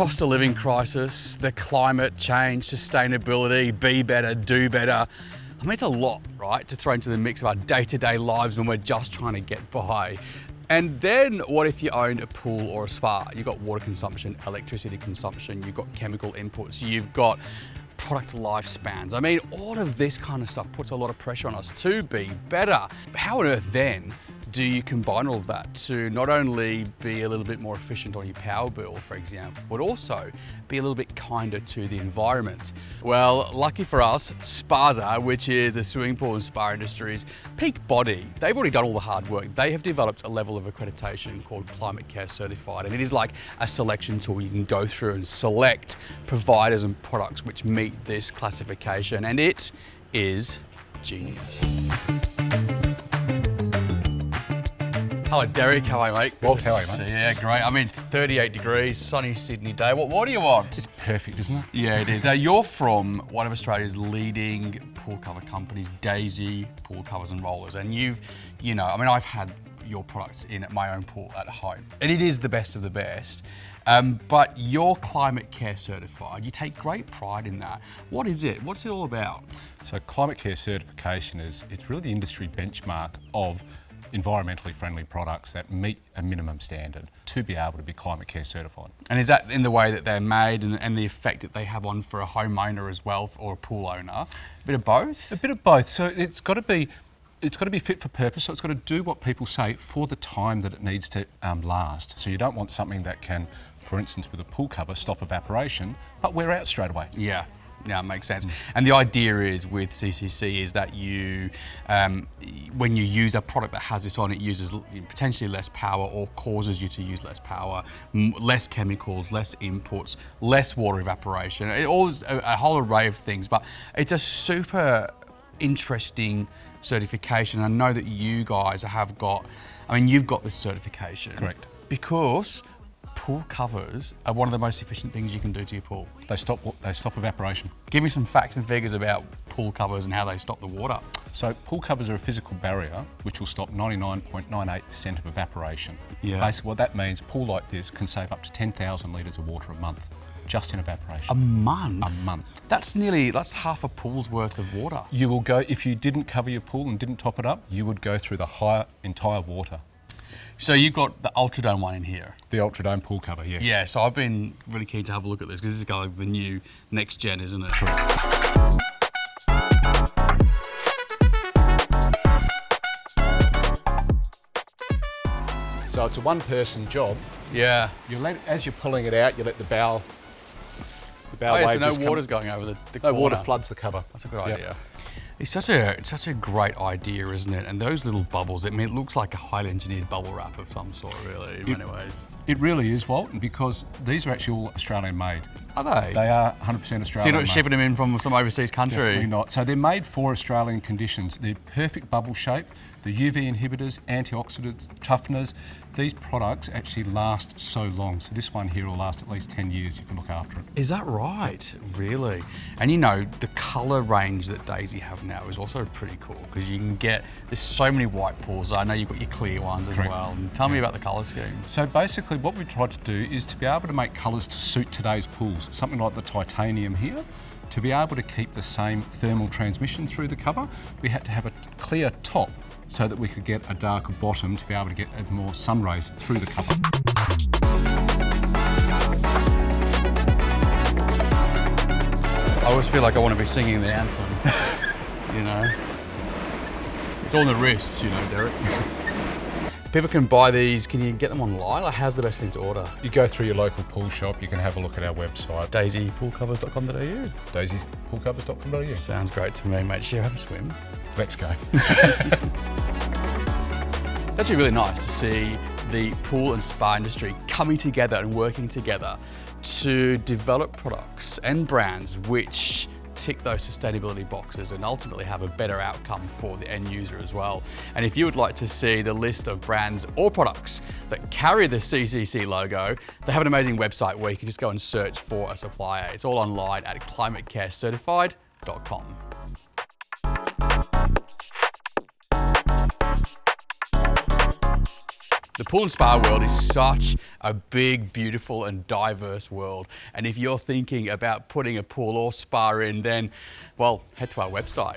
cost of living crisis, the climate change, sustainability, be better, do better. I mean, it's a lot, right, to throw into the mix of our day-to-day lives when we're just trying to get by. And then what if you owned a pool or a spa? You've got water consumption, electricity consumption, you've got chemical inputs, you've got product lifespans. I mean, all of this kind of stuff puts a lot of pressure on us to be better. But how on earth then do you combine all of that to not only be a little bit more efficient on your power bill, for example, but also be a little bit kinder to the environment? Well, lucky for us, SPASA, which is the swimming pool and spa industry's peak body, they've already done all the hard work. They have developed a level of accreditation called Climate Care Certified, and it is like a selection tool you can go through and select providers and products which meet this classification, and it is genius. Hello Derek, how are you, mate? Walt, how are you, mate? Yeah, great. I mean, 38 degrees, sunny Sydney day. What do you want? It's perfect, isn't it? Yeah, it is. Now, you're from one of Australia's leading pool cover companies, Daisy Pool Covers and Rollers, and I've had your products in at my own pool at home, and it is the best of the best. But you're Climate Care Certified. You take great pride in that. What is it? What's it all about? So Climate Care Certification it's really the industry benchmark of environmentally friendly products that meet a minimum standard to be able to be Climate Care certified. And is that in the way that they're made and the effect that they have on for a homeowner as well, or a pool owner? A bit of both? A bit of both. So it's got to be fit for purpose, so it's got to do what people say for the time that it needs to last. So you don't want something that can, for instance with a pool cover, stop evaporation, but wear out straight away. Yeah. Yeah, it makes sense. And the idea is with CCC is that you, when you use a product that has this on, it uses potentially less power or causes you to use less power, less chemicals, less inputs, less water evaporation. It all is a whole array of things, but it's a super interesting certification. I know that you guys have got, you've got this certification. Correct. Because pool covers are one of the most efficient things you can do to your pool. They stop evaporation. Give me some facts and figures about pool covers and how they stop the water. So pool covers are a physical barrier which will stop 99.98% of evaporation. Yeah. Basically what that means, a pool like this can save up to 10,000 litres of water a month, just in evaporation. A month? A month. That's half a pool's worth of water. You will go, if you didn't cover your pool and didn't top it up, you would go through the entire water. So you've got the Ultradome one in here? The Ultradome pool cover, yes. Yeah, so I've been really keen to have a look at this because this is kind of like the new next gen, isn't it? Correct. So it's a one-person job. Yeah. As you're pulling it out, you let the bow wave so no water's going over the No corner. water floods the cover. That's a good idea. It's such a great idea, isn't it? And those little bubbles, it looks like a highly engineered bubble wrap of some sort, really, in many ways. It really is, Walton, because these are actually all Australian made. Are they? They are 100% Australian So you're not made. shipping them in from some overseas country? Definitely not. So they're made for Australian conditions. They're perfect bubble shape, the UV inhibitors, antioxidants, tougheners. These products actually last so long. So this one here will last at least 10 years if you look after it. Is that right? Really? And the colour range that Daisy have now is also pretty cool because you can there's so many white pools. I know you've got your clear ones as well. And tell me about the colour scheme. So basically what we tried to do is to be able to make colours to suit today's pools. Something like the titanium here. To be able to keep the same thermal transmission through the cover, we had to have a clear top so that we could get a darker bottom to be able to get more sun rays through the cover. I always feel like I want to be singing the anthem, It's all in the wrists, Derek. People can buy these, can you get them online? Like, how's the best thing to order? You go through your local pool shop, you can have a look at our website. daisypoolcovers.com.au. daisypoolcovers.com.au. Sounds great to me, mate. Should you have a swim? Let's go. It's actually really nice to see the pool and spa industry coming together and working together to develop products and brands which tick those sustainability boxes and ultimately have a better outcome for the end user as well. And if you would like to see the list of brands or products that carry the CCC logo, they have an amazing website where you can just go and search for a supplier. It's all online at climatecarecertified.com. The pool and spa world is such a big, beautiful and diverse world. And if you're thinking about putting a pool or spa in, then, well, head to our website.